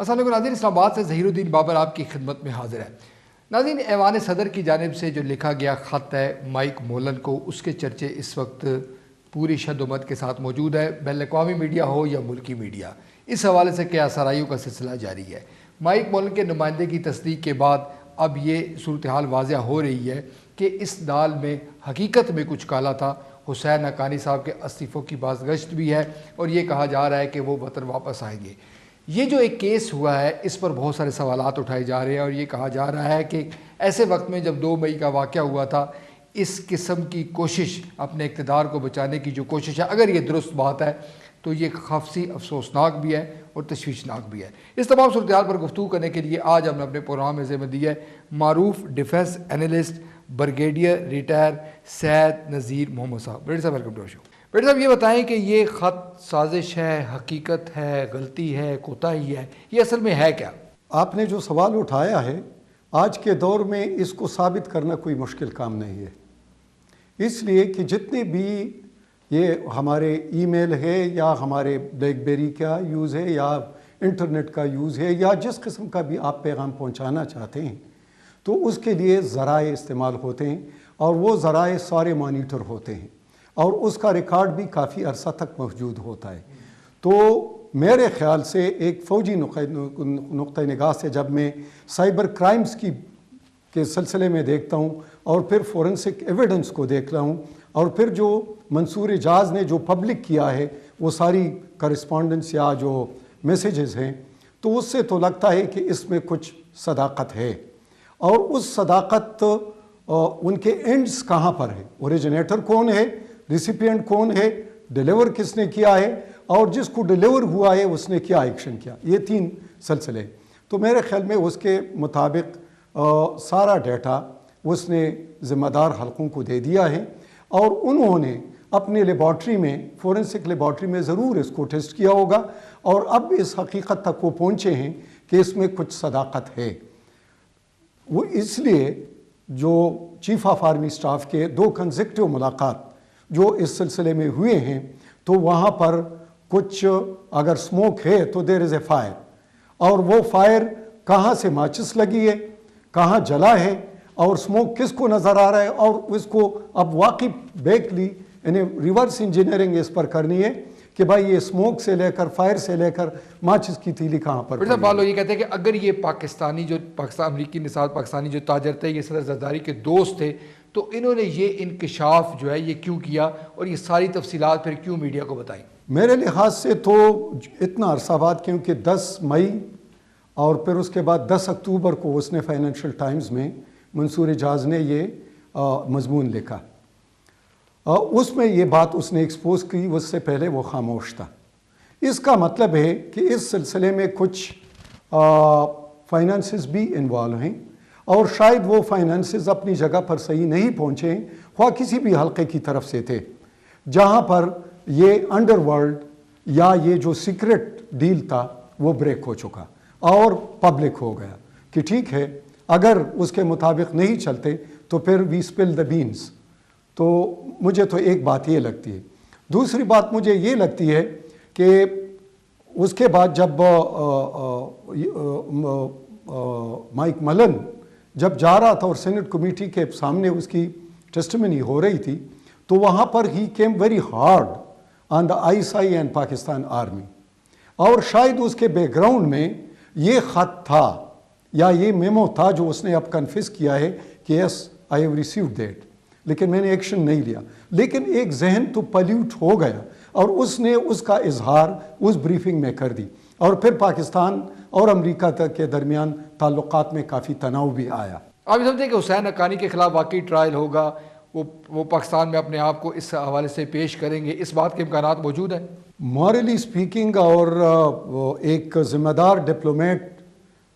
السلام علیکم ناظرین، اسلام آباد سے ظہیر الدین بابر آپ کی خدمت میں حاضر ہے۔ ناظرین، ایوان صدر کی جانب سے جو لکھا گیا خط ہے مائک مولن کو، اس کے چرچے اس وقت پوری شد و مد کے ساتھ موجود ہے، بین الاقوامی میڈیا ہو یا ملکی میڈیا۔ اس حوالے سے کیا سرائیوں کا سلسلہ جاری ہے۔ مائک مولن کے نمائندے کی تصدیق کے بعد اب یہ صورتحال واضح ہو رہی ہے کہ اس دال میں حقیقت میں کچھ کالا تھا۔ حسین حقانی صاحب کے استعفوں کی بازگشت بھی ہے اور یہ کہا جا رہا ہے کہ وہ وطن واپس آئیں گے۔ یہ جو ایک کیس ہوا ہے اس پر بہت سارے سوالات اٹھائے جا رہے ہیں اور یہ کہا جا رہا ہے کہ ایسے وقت میں جب 2 مئی کا واقعہ ہوا تھا، اس قسم کی کوشش، اپنے اقتدار کو بچانے کی جو کوشش ہے، اگر یہ درست بات ہے تو یہ خفصی افسوسناک بھی ہے اور تشویشناک بھی ہے۔ اس تمام صورتحال پر گفتگو کرنے کے لیے آج ہم نے اپنے پروگرام میں ذمہ دی ہے معروف ڈیفنس اینالسٹ بریگیڈیئر ریٹائر سید نذیر محمد صاحب۔ بریڈی صاحب، ویلکم ٹو شو۔ بریڈی صاحب، یہ بتائیں کہ یہ خط سازش ہے، حقیقت ہے، غلطی ہے، کوتاہی ہے، یہ اصل میں ہے کیا؟ آپ نے جو سوال اٹھایا ہے، آج کے دور میں اس کو ثابت کرنا کوئی مشکل کام نہیں ہے، اس لیے کہ جتنے بھی یہ ہمارے ای میل ہے یا ہمارے بلیک بیری کا یوز ہے یا انٹرنیٹ کا یوز ہے یا جس قسم کا بھی آپ پیغام پہنچانا چاہتے ہیں، تو اس کے لیے ذرائع استعمال ہوتے ہیں اور وہ ذرائع سارے مانیٹر ہوتے ہیں اور اس کا ریکارڈ بھی کافی عرصہ تک موجود ہوتا ہے۔ تو میرے خیال سے ایک فوجی نقطہ نگاہ سے جب میں سائبر کرائمز کے سلسلے میں دیکھتا ہوں اور پھر فورنسک ایویڈنس کو دیکھ رہا ہوں اور پھر جو منصور اعجاز نے جو پبلک کیا ہے وہ ساری کرسپونڈنس یا جو میسیجز ہیں، تو اس سے تو لگتا ہے کہ اس میں کچھ صداقت ہے۔ اور اس صداقت ان کے اینڈز کہاں پر ہے، اوریجنیٹر کون ہے، ریسیپینٹ کون ہے، ڈیلیور کس نے کیا ہے اور جس کو ڈیلیور ہوا ہے اس نے کیا ایکشن کیا، یہ 3 سلسلے۔ تو میرے خیال میں اس کے مطابق سارا ڈیٹا اس نے ذمہ دار حلقوں کو دے دیا ہے اور انہوں نے اپنے لیبارٹری میں، فورنسک لیبارٹری میں ضرور اس کو ٹیسٹ کیا ہوگا اور اب اس حقیقت تک وہ پہنچے ہیں کہ اس میں کچھ صداقت ہے۔ وہ اس لیے جو چیف آف آرمی سٹاف کے 2 کنزیکٹیو ملاقات جو اس سلسلے میں ہوئے ہیں، تو وہاں پر کچھ اگر سموک ہے تو دیر از اے فائر، اور وہ فائر کہاں سے ماچس لگی ہے، کہاں جلا ہے اور سموک کس کو نظر آ رہا ہے، اور اس کو اب واقعی بیکلی یعنی ریورس انجینئرنگ اس پر کرنی ہے کہ بھائی یہ سموک سے لے کر، فائر سے لے کر ماچس کی تیلی کہاں پر۔ لوگ یہ کہتے ہیں کہ اگر یہ پاکستانی امریکی نژاد پاکستانی جو تاجر تھے، یہ صدر زرداری کے دوست تھے، تو انہوں نے یہ انکشاف جو ہے یہ کیوں کیا اور یہ ساری تفصیلات پھر کیوں میڈیا کو بتائیں؟ میرے لحاظ سے تو اتنا عرصہ بعد، کیونکہ 10 مئی اور پھر اس کے بعد 10 اکتوبر کو اس نے فائنینشل ٹائمز میں منصور اعجاز نے یہ مضمون لکھا، اس میں یہ بات اس نے ایکسپوز کی، اس سے پہلے وہ خاموش تھا۔ اس کا مطلب ہے کہ اس سلسلے میں کچھ فائنانسز بھی انوالو ہیں اور شاید وہ فائنانسز اپنی جگہ پر صحیح نہیں پہنچے، خواہ کسی بھی حلقے کی طرف سے تھے، جہاں پر یہ انڈر ورلڈ یا یہ جو سیکرٹ ڈیل تھا وہ بریک ہو چکا اور پبلک ہو گیا کہ ٹھیک ہے، اگر اس کے مطابق نہیں چلتے تو پھر وی اسپل دا بینز۔ تو مجھے تو ایک بات یہ لگتی ہے۔ دوسری بات مجھے یہ لگتی ہے کہ اس کے بعد جب مائک ملن جب جا رہا تھا اور سینٹ کمیٹی کے سامنے اس کی ٹیسٹیمنی ہو رہی تھی، تو وہاں پر ہی came very hard on the ISI and Pakistan army, اور شاید اس کے بیک گراؤنڈ میں یہ خط تھا یا یہ میمو تھا جو اس نے اب کنفیس کیا ہے کہ یس آئی ہیو ریسیوڈ دیٹ، لیکن میں نے ایکشن نہیں لیا۔ لیکن ایک ذہن تو پلیوٹ ہو گیا اور اس نے اس کا اظہار اس بریفنگ میں کر دی اور پھر پاکستان اور امریکہ تک کے درمیان تعلقات میں کافی تناؤ بھی آیا۔ آپ یہ سمجھتے ہیں کہ حسین حقانی کے خلاف واقعی ٹرائل ہوگا، وہ پاکستان میں اپنے آپ کو اس حوالے سے پیش کریں گے، اس بات کے امکانات موجود ہیں؟ مورلی سپیکنگ اور ایک ذمہ دار ڈپلومیٹ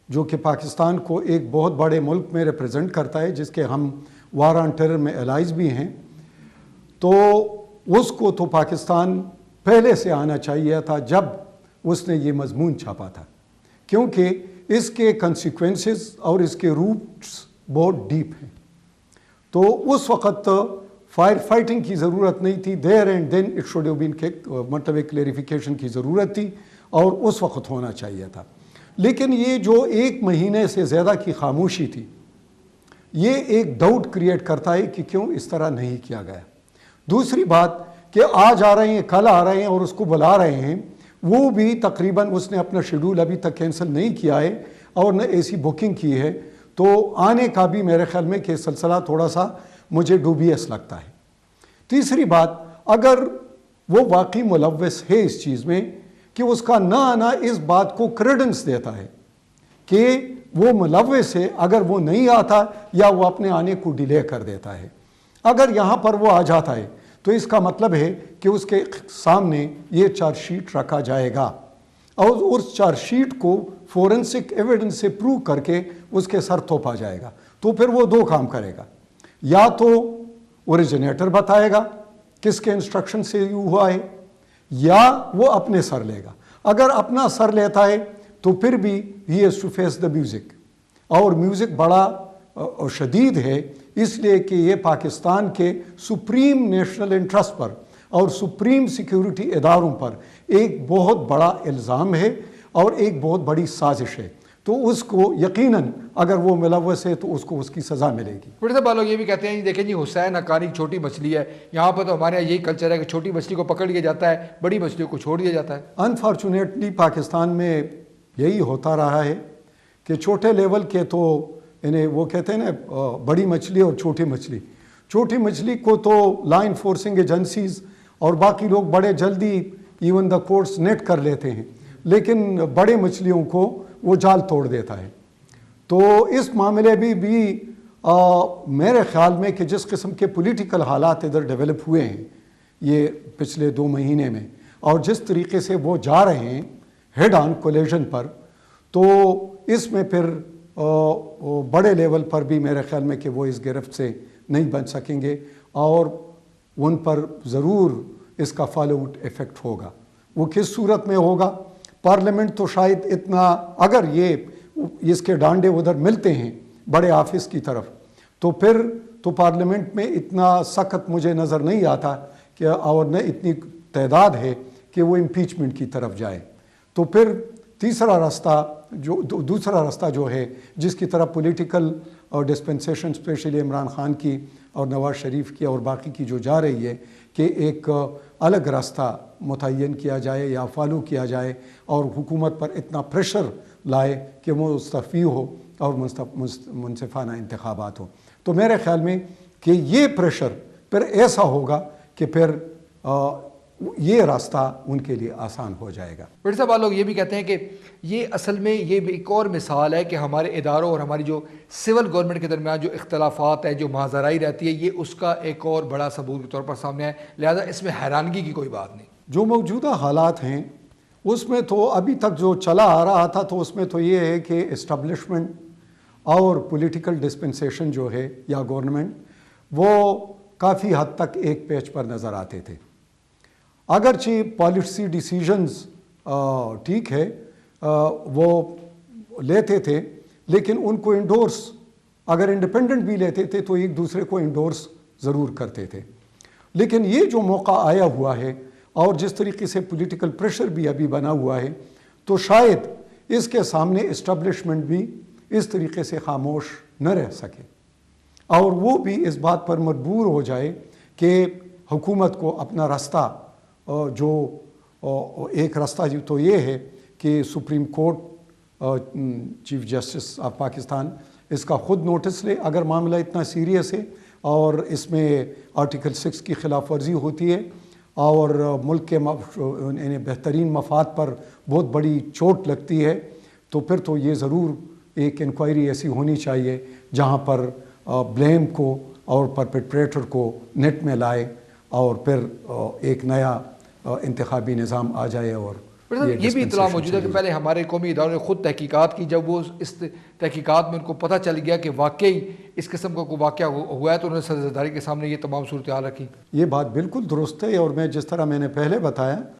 جو کہ پاکستان کو ایک بہت بڑے ملک میں ریپرزینٹ کرتا ہے، جس کے ہم وار آن ٹیرر میں الائز بھی ہیں، تو اس کو تو پاکستان پہلے سے آنا چاہیے تھا جب اس نے یہ مضمون چھاپا تھا، کیونکہ اس کے کنسیکوینسز اور اس کے روٹس بہت ڈیپ ہیں۔ تو اس وقت فائر فائٹنگ کی ضرورت نہیں تھی، there and then it should have been مطلب ایک کلیریفیکیشن کی ضرورت تھی اور اس وقت ہونا چاہیے تھا۔ لیکن یہ جو 1 مہینے سے زیادہ کی خاموشی تھی، یہ ایک ڈاؤٹ کریٹ کرتا ہے کہ کیوں اس طرح نہیں کیا گیا۔ دوسری بات کہ آج آ رہے ہیں، کل آ رہے ہیں اور اس کو بلا رہے ہیں، وہ بھی تقریباً اس نے اپنا شیڈول ابھی تک کینسل نہیں کیا ہے اور نہ ایسی بکنگ کی ہے، تو آنے کا بھی میرے خیال میں کہ سلسلہ تھوڑا سا مجھے ڈوبیس لگتا ہے۔ تیسری بات، اگر وہ واقعی ملوث ہے اس چیز میں کہ اس کا نہ آنا اس بات کو کریڈنس دیتا ہے کہ وہ ملوث ہے، اگر وہ نہیں آتا یا وہ اپنے آنے کو ڈیلے کر دیتا ہے۔ اگر یہاں پر وہ آ جاتا ہے تو اس کا مطلب ہے کہ اس کے سامنے یہ چارج شیٹ رکھا جائے گا اور اس چارج شیٹ کو فورنسک ایویڈنس سے پروو کر کے اس کے سر تھوپا جائے گا۔ تو پھر وہ 2 کام کرے گا، یا تو اوریجنیٹر بتائے گا کس کے انسٹرکشن سے یہ ہوا ہے، یا وہ اپنے سر لے گا۔ اگر اپنا سر لیتا ہے تو پھر بھی he has to face the music, اور میوزک بڑا شدید ہے، اس لیے کہ یہ پاکستان کے سپریم نیشنل انٹرسٹ پر اور سپریم سیکیورٹی اداروں پر ایک بہت بڑا الزام ہے اور ایک بہت بڑی سازش ہے، تو اس کو یقیناً اگر وہ ملوث ہے تو اس کو اس کی سزا ملے گی۔ بڑے صاحب لوگ یہ بھی کہتے ہیں دیکھیں جی حسین حقانی چھوٹی مچھلی ہے، یہاں پر تو ہمارے یہاں یہی کلچر ہے کہ چھوٹی مچھلی کو پکڑ لیا جاتا ہے، بڑی مچھلیوں کو چھوڑ دیا جاتا ہے۔ انفارچونیٹلی پاکستان میں یہی ہوتا رہا ہے کہ چھوٹے لیول کے تو انہیں وہ کہتے ہیں نا بڑی مچھلی اور چھوٹی مچھلی کو تو لا انفورسنگ ایجنسیز اور باقی لوگ بڑے جلدی ایون دا کورٹس نیٹ کر لیتے ہیں، لیکن بڑے مچھلیوں کو وہ جال توڑ دیتا ہے۔ تو اس معاملے بھی میرے خیال میں کہ جس قسم کے پولیٹیکل حالات ادھر ڈیولپ ہوئے ہیں یہ پچھلے 2 مہینے میں، اور جس طریقے سے وہ جا رہے ہیں ہیڈ آن کولیجن پر، تو اس میں پھر بڑے لیول پر بھی میرے خیال میں کہ وہ اس گرفت سے نہیں بچ سکیں گے، اور ان پر ضرور اس کا فالو آؤٹ ایفیکٹ ہوگا۔ وہ کس صورت میں ہوگا؟ پارلیمنٹ تو شاید اتنا، اگر یہ اس کے ڈانڈے ادھر ملتے ہیں بڑے آفس کی طرف، تو پھر تو پارلیمنٹ میں اتنا سخت مجھے نظر نہیں آتا کہ اور نہ اتنی تعداد ہے کہ وہ امپیچمنٹ کی طرف جائے۔ تو پھر دوسرا راستہ جو ہے جس کی طرف پولیٹیکل اور ڈسپنسیشن اسپیشلی عمران خان کی اور نواز شریف کی اور باقی کی جو جا رہی ہے کہ ایک الگ راستہ متعین کیا جائے یا فالو کیا جائے اور حکومت پر اتنا پریشر لائے کہ وہ مستعفی ہو اور منصفانہ انتخابات ہو۔ تو میرے خیال میں کہ یہ پریشر پھر ایسا ہوگا کہ پھر یہ راستہ ان کے لیے آسان ہو جائے گا۔ بڑے صاحب لوگ یہ بھی کہتے ہیں کہ یہ اصل میں یہ بھی ایک اور مثال ہے کہ ہمارے اداروں اور ہماری جو سول گورنمنٹ کے درمیان جو اختلافات ہیں، جو ماجرائی رہتی ہے، یہ اس کا ایک اور بڑا ثبوت کے طور پر سامنے ہے، لہذا اس میں حیرانگی کی کوئی بات نہیں۔ جو موجودہ حالات ہیں اس میں تو ابھی تک جو چلا آ رہا تھا تو اس میں تو یہ ہے کہ اسٹیبلشمنٹ اور پولیٹیکل ڈسپنسیشن جو ہے یا گورنمنٹ وہ کافی حد تک ایک پیج پر نظر آتے تھے۔ اگرچہ پالیسی ڈیسیژنز ٹھیک ہے وہ لیتے تھے، لیکن ان کو انڈورس اگر انڈیپینڈنٹ بھی لیتے تھے تو ایک دوسرے کو انڈورس ضرور کرتے تھے۔ لیکن یہ جو موقع آیا ہوا ہے اور جس طریقے سے پولیٹیکل پریشر بھی ابھی بنا ہوا ہے، تو شاید اس کے سامنے اسٹیبلشمنٹ بھی اس طریقے سے خاموش نہ رہ سکے اور وہ بھی اس بات پر مجبور ہو جائے کہ حکومت کو اپنا راستہ جو ایک راستہ تو یہ ہے کہ supreme court chief justice of Pakistan اس کا خود نوٹس لے اگر معاملہ اتنا سیریس ہے اور اس میں آرٹیکل 6 کی خلاف ورزی ہوتی ہے اور ملک کے بہترین مفاد پر بہت بڑی چوٹ لگتی ہے، تو پھر تو یہ ضرور ایک انکوائری ایسی ہونی چاہیے جہاں پر بلیم کو اور پرپیٹریٹر کو نیٹ میں لائے اور پھر ایک نیا انتخابی نظام آ جائے۔ اور یہ بھی اطلاع موجود ہے کہ پہلے ہمارے قومی اداروں نے خود تحقیقات کی، جب وہ اس تحقیقات میں ان کو پتہ چل گیا کہ واقعی اس قسم کا کوئی واقعہ ہوا ہے تو انہوں نے سرزداری کے سامنے یہ تمام صورتحال رکھی۔ یہ بات بالکل درست ہے، اور جس طرح میں نے پہلے بتایا